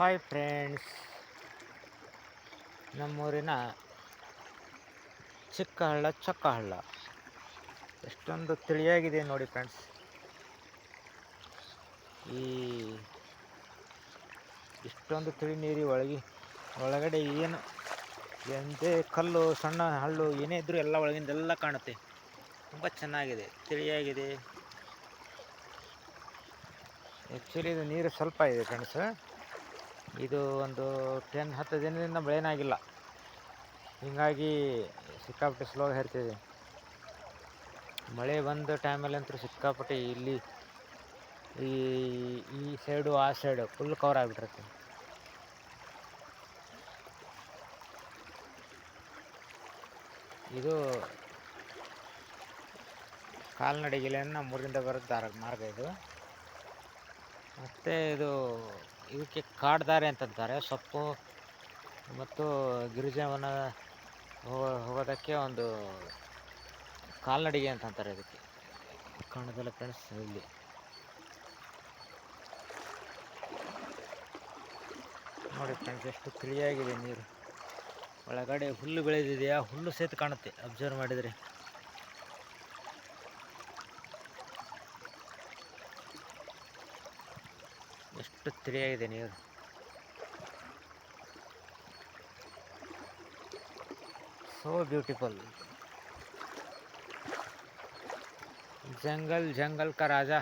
Hi friends, ನಮ್ಮೂರಿನ ಚಿಕ್ಕ ಹಳ್ಳ ಚೊಕ್ಕ ಹಳ್ಳ ಎಷ್ಟೊಂದು ತಿಳಿಯಾಗಿದೆ ನೋಡಿ ಫ್ರೆಂಡ್ಸ್. ಈ ಇಷ್ಟೊಂದು ತಿಳಿ ನೀರಿ ಒಳಗಡೆ ಏನು ಎಂದೇ ಕಲ್ಲು ಸಣ್ಣ ಹಳ್ಳು ಏನೇ ಇದ್ರೂ ಎಲ್ಲ ಒಳಗಿಂದೆಲ್ಲ ಕಾಣುತ್ತೆ. ತುಂಬ ಚೆನ್ನಾಗಿದೆ, ತಿಳಿಯಾಗಿದೆ. ಆ್ಯಕ್ಚುಲಿ ಇದು ನೀರು ಸ್ವಲ್ಪ ಇದೆ ಫ್ರೆಂಡ್ಸ್. ಇದು ಒಂದು 10-10 ದಿನದಿಂದ ಮಳೆನಾಗಿಲ್ಲ, ಹೀಗಾಗಿ ಸಿಕ್ಕಾಪಟ್ಟೆ ಸ್ಲೋ ಹರಿತಿದೆ. ಮಳೆ ಬಂದ ಟೈಮಲ್ಲಿ ಅಂತೂ ಸಿಕ್ಕಾಪಟ್ಟೆ ಇಲ್ಲಿ ಈ ಸೈಡು ಆ ಸೈಡು ಫುಲ್ ಕವರ್ ಆಗಿಬಿಟ್ಟಿರುತ್ತೆ. ಇದು ಕಾಲ್ನಡಿಗೆಲ್ಲ ನಮ್ಮೂರಿಂದ ಬರೋ ಮಾರ್ಗ ಇದು. ಮತ್ತು ಇದಕ್ಕೆ ಕಾಡ್ದಾರೆ ಅಂತಂತಾರೆ. ಸೊಪ್ಪು ಮತ್ತು ಗಿರಿಜವನ ಹೋಗೋದಕ್ಕೆ ಒಂದು ಕಾಲ್ನಡಿಗೆ ಅಂತಂತಾರೆ. ಇದಕ್ಕೆ ಕಾಣೋದಿಲ್ಲ ಫ್ರೆಂಡ್ಸ್. ಇಲ್ಲಿ ನೋಡಿ ಫ್ರೆಂಡ್ಸ್, ಎಷ್ಟು ತಿಳಿಯಾಗಿದೆ ನೀರು. ಒಳಗಡೆ ಹುಲ್ಲು ಬೆಳೆದಿದೆಯಾ, ಹುಲ್ಲು ಸಹಿತ ಕಾಣುತ್ತೆ ಅಬ್ಸರ್ವ್ ಮಾಡಿದರೆ. ಎಷ್ಟು ತಿಳಿಯಾಗಿದೆ ನೀರು. So beautiful. जंगल जंगल का राजा.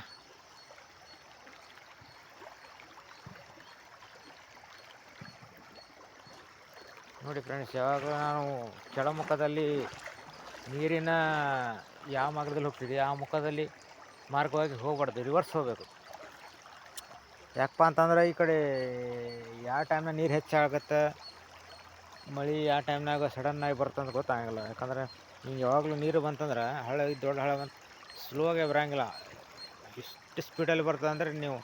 ನೋಡಿ ಫ್ರೆಂಡ್ಸ್, ಯಾವಾಗಲೂ ನಾನು ಕೆಳಮುಖದಲ್ಲಿ ನೀರಿನ ಯಾವ ಮಾರ್ಗದಲ್ಲಿ ಹೋಗ್ತಿದೆ ಆ ಮುಖದಲ್ಲಿ ಮಾರ್ಗವಾಗಿ ಹೋಗ್ಬಾರ್ದು, ರಿವರ್ಸ್ ಹೋಗಬೇಕು. ಯಾಕಪ್ಪ ಅಂತಂದ್ರೆ ಈ ಕಡೆ ಯಾವ ಟೈಮ್ನಾಗ ನೀರು ಹೆಚ್ಚಾಗುತ್ತೆ, ಮಳೆ ಯಾವ ಟೈಮ್ನಾಗ ಸಡನ್ನಾಗಿ ಬರ್ತಂದ್ರೆ ಗೊತ್ತಾಗಲ್ಲ. ಯಾಕಂದ್ರೆ ಹಿಂಗೆ ಯಾವಾಗಲೂ ನೀರು ಬಂತಂದ್ರೆ ಹಳ್ಳ ದೊಡ್ಡ ಹಳ್ಳ ಬಂತು ಸ್ಲೋಗೆ ಬರೋಂಗಿಲ್ಲ. ಎಷ್ಟು ಸ್ಪೀಡಲ್ಲಿ ಬರ್ತದೆ ಅಂದರೆ ನೀವು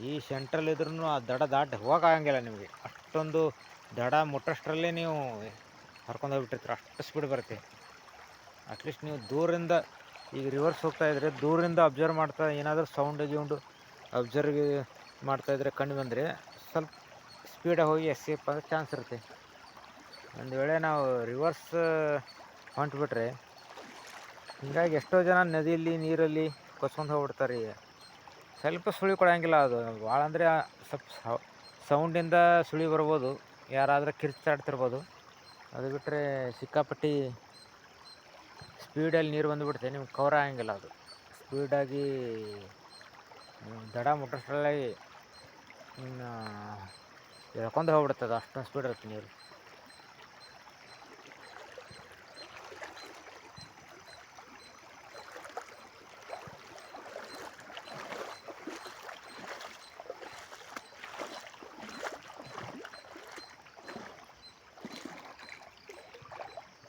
ಈ ಸೆಂಟ್ರಲ್ ಇದ್ರೂ ಆ ದಡ ದಾಟಿ ಹೋಗೋಂಗಿಲ್ಲ ನಿಮಗೆ. ಅಷ್ಟೊಂದು ದಡ ಮುಟ್ಟಷ್ಟರಲ್ಲೇ ನೀವು ಹರ್ಕೊಂಡು ಹೋಗ್ಬಿಟ್ಟಿರ್ತೀರ, ಅಷ್ಟು ಸ್ಪೀಡ್ ಬರುತ್ತೆ. ಅಟ್ಲೀಸ್ಟ್ ನೀವು ದೂರಿಂದ ಈಗ ರಿವರ್ಸ್ ಹೋಗ್ತಾಯಿದ್ರೆ ದೂರಿಂದ ಅಬ್ಸರ್ವ್ ಮಾಡ್ತಾ ಏನಾದರೂ ಸೌಂಡು ಅಬ್ಸರ್ವ್ ಮಾಡ್ತಾಯಿದ್ರೆ ಕಂಡು ಬಂದರೆ ಸ್ವಲ್ಪ ಸ್ಪೀಡಾಗಿ ಹೋಗಿ ಎಸ್ಕೇಪ್ ಆಗೋ ಚಾನ್ಸ್ ಇರುತ್ತೆ. ಒಂದು ವೇಳೆ ನಾವು ರಿವರ್ಸ್ ಹೊಂಟ್ಬಿಟ್ರೆ ಹೀಗಾಗಿ ಎಷ್ಟೋ ಜನ ನದಿಯಲ್ಲಿ ನೀರಲ್ಲಿ ಕೊಚ್ಕೊಂಡು ಹೋಗ್ಬಿಡ್ತಾರೆ. ಸ್ವಲ್ಪ ಸುಳಿ ಕೊಡೋಂಗಿಲ್ಲ ಅದು. ಭಾಳ ಅಂದರೆ ಸ್ವಲ್ಪ ಸೌಂಡಿಂದ ಸುಳಿ ಬರ್ಬೋದು, ಯಾರಾದರೂ ಕಿರ್ಚಾಡ್ತಿರ್ಬೋದು. ಅದು ಬಿಟ್ಟರೆ ಸಿಕ್ಕಾಪಟ್ಟಿ ಸ್ಪೀಡಲ್ಲಿ ನೀರು ಬಂದುಬಿಡುತ್ತೆ, ನಿಮ್ಗೆ ಕವರ್ ಆಗಂಗಿಲ್ಲ. ಅದು ಸ್ಪೀಡಾಗಿ ದಡ ಮುಟ್ಟಷ್ಟರಲ್ಲೇ ಇನ್ನು ಎಳ್ಕೊಂಡು ಹೋಗ್ಬಿಡ್ತದೆ, ಅಷ್ಟೊಂದು ಸ್ಪೀಡ್ ಇರುತ್ತೆ ನೀರು.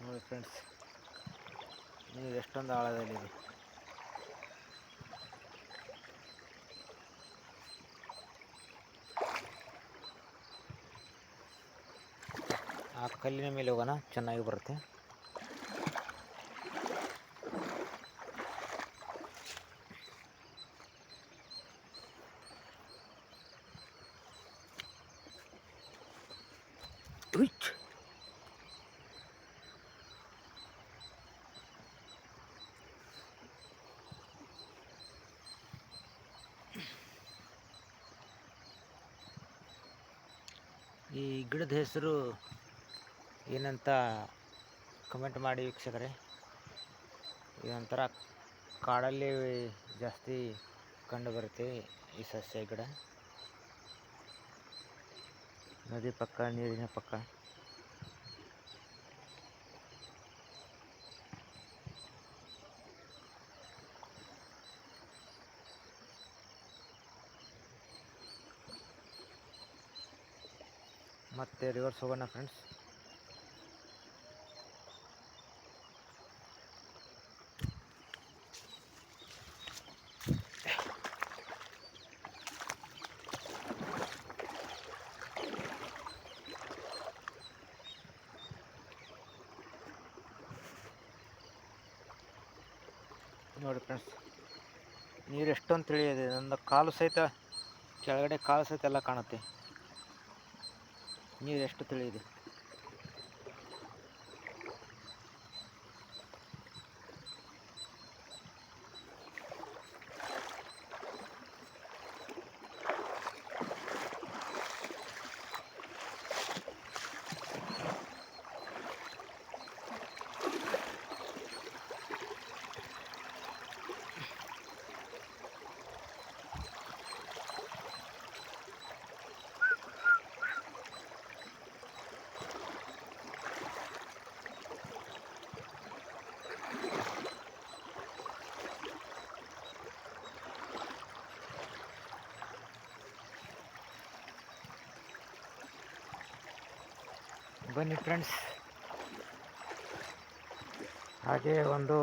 ನೋಡಿ ಫ್ರೆಂಡ್ಸ್, ನೀರು ಎಷ್ಟೊಂದು ಆಳದಲ್ಲಿದೆ. ಆ ಕಲ್ಲಿನ ಮೇಲೆ ಹೋಗೋಣ, ಚೆನ್ನಾಗಿ ಬರುತ್ತೆ. ಈ ಗಿಡದ ಹೆಸರು ಏನಂತ ಕಮೆಂಟ್ ಮಾಡಿ ವೀಕ್ಷಕರೇ. ಇದೊಂಥರ ಕಾಡಲ್ಲಿ ಜಾಸ್ತಿ ಕಂಡು ಬರುತ್ತೆ ಈ ಸಸ್ಯ ಗಿಡ. ನದಿ ಪಕ್ಕ, ನೀರಿನ ಪಕ್ಕ. ಮತ್ತೆ ರಿವರ್ಸ್ ಹೋಗೋಣ ಫ್ರೆಂಡ್ಸ್. ನೋಡಿ ಫ್ರೆಂಡ್ಸ್, ನೀರು ಎಷ್ಟೊಂದು ತಿಳಿಯಿದೆ. ನನ್ನ ಕಾಲು ಸಹಿತ ಕೆಳಗಡೆ ಕಾಲು ಸಹಿತ ಎಲ್ಲ ಕಾಣುತ್ತೆ. ನೀರು ಎಷ್ಟು ತಿಳಿಯಿದೆ. ಬನ್ನಿ ಫ್ರೆಂಡ್ಸ್, ಹಾಗೆ ಒಂದು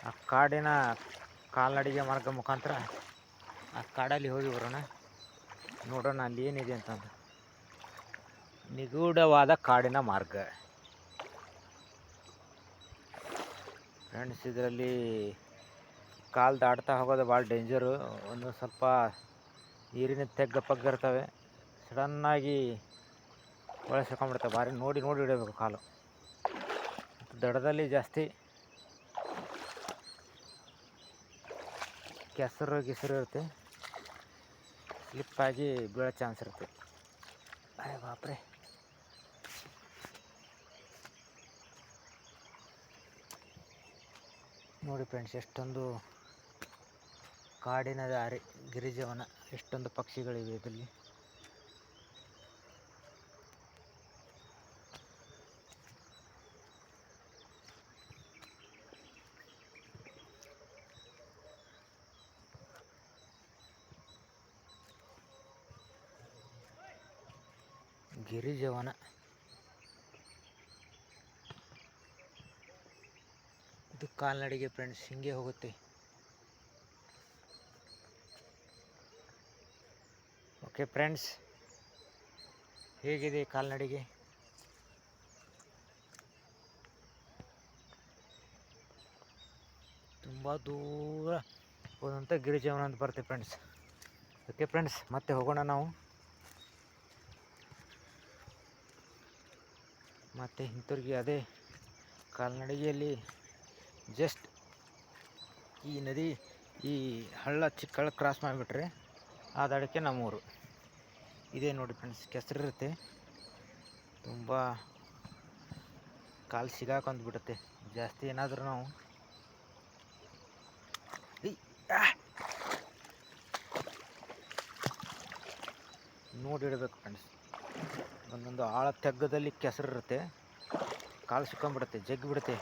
ಆ ಕಾಡಿನ ಕಾಲ್ನಡಿಗೆ ಮಾರ್ಗ ಮುಖಾಂತರ ಆ ಕಾಡಲ್ಲಿ ಹೋಗಿ ಬರೋಣ, ನೋಡೋಣ ಅಲ್ಲಿ ಏನಿದೆ ಅಂತಂದು. ನಿಗೂಢವಾದ ಕಾಡಿನ ಮಾರ್ಗ ಫ್ರೆಂಡ್ಸ್. ಇದರಲ್ಲಿ ಕಾಲು ದಾಟ್ತಾ ಹೋಗೋದು ಭಾಳ ಡೇಂಜರು. ಒಂದು ಸ್ವಲ್ಪ ನೀರಿನ ತೆಗ್ಗ ಪಗ್ಗ ಇರ್ತವೆ, ಸಡನ್ನಾಗಿ ಒಳಗೆ ಸಿಕ್ಕೊಂಡ್ಬಿಡ್ತವೆ. ಭಾರಿ ನೋಡಿ ನೋಡಿ ಇಡಬೇಕು ಕಾಲು. ದಡದಲ್ಲಿ ಜಾಸ್ತಿ ಕೆಸರು ಗಿಸರು ಇರುತ್ತೆ, ಸ್ಲಿಪ್ಪಾಗಿ ಬೀಳೋ ಚಾನ್ಸ್ ಇರುತ್ತೆ. ಅರೆ ಬಾಪ್ರೆ, ನೋಡಿ ಫ್ರೆಂಡ್ಸ್, ಎಷ್ಟೊಂದು ಕಾಡಿನ ದಾರಿ, ಗಿರಿಜೀವನ, ಎಷ್ಟೊಂದು ಪಕ್ಷಿಗಳಿವೆ ಇದರಲ್ಲಿ. ಗಿರಿಜೀವನ ಇದು ಕಾಲ್ನಡಿಗೆ ಫ್ರೆಂಡ್ಸ್, ಹಿಂಗೆ ಹೋಗುತ್ತೆ. ಓಕೆ ಫ್ರೆಂಡ್ಸ್, ಹೇಗಿದೆ ಕಾಲ್ನಡಿಗೆ? ತುಂಬ ದೂರ ಹೋದಂಥ ಗಿರಿಜೀವನ ಅಂತ ಬರುತ್ತೆ ಫ್ರೆಂಡ್ಸ್. ಓಕೆ ಫ್ರೆಂಡ್ಸ್, ಮತ್ತೆ ಹೋಗೋಣ ನಾವು. ಮತ್ತು ಹಿಂತಿರುಗಿ ಅದೇ ಕಾಲ್ನಡಿಗೆಯಲ್ಲಿ ಜಸ್ಟ್ ಈ ನದಿ, ಈ ಹಳ್ಳ, ಚಿಕ್ಕ ಹಳ್ಳ ಕ್ರಾಸ್ ಮಾಡಿಬಿಟ್ರೆ ಆ ದಡಕ್ಕೆ ನಮ್ಮೂರು. ಇದೇ ನೋಡಿ ಫ್ರೆಂಡ್ಸ್, ಕೆಸರಿರುತ್ತೆ, ತುಂಬ ಕಾಲು ಸಿಗಾಕೊಂಡ್ಬಿಡುತ್ತೆ ಜಾಸ್ತಿ ಏನಾದರೂ ನಾವು. ನೋಡಿಡಬೇಕು ಫ್ರೆಂಡ್ಸ್, ಒಂದೊಂದು ಆಳ ತೆಗ್ಗದಲ್ಲಿ ಕೆಸರಿರುತ್ತೆ, ಕಾಲು ಸಿಕ್ಕೊಂಡ್ಬಿಡುತ್ತೆ, ಜಗ್ಗಿಬಿಡುತ್ತೆ.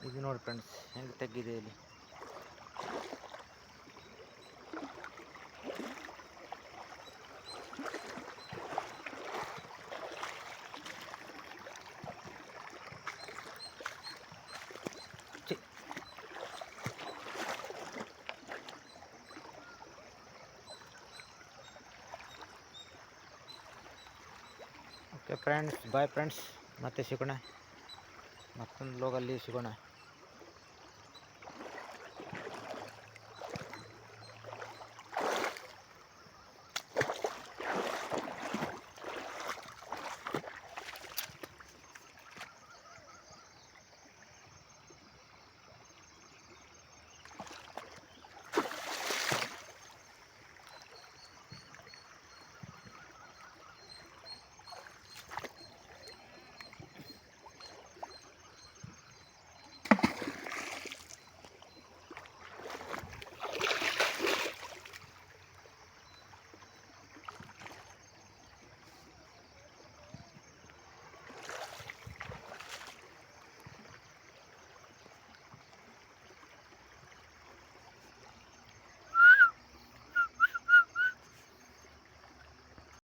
ಇದು ನೋಡಿ ಫ್ರೆಂಡ್ಸ್, ಹೆಂಗೆ ತೆಗ್ಗಿದೆ ಇಲ್ಲಿ. ಓಕೆ ಫ್ರೆಂಡ್ಸ್, ಬಾಯ್ ಫ್ರೆಂಡ್ಸ್, ಮತ್ತೆ ಸಿಗೋಣ, ಮತ್ತೊಂದು ಲೋಗಲ್ಲಿ ಸಿಗೋಣ.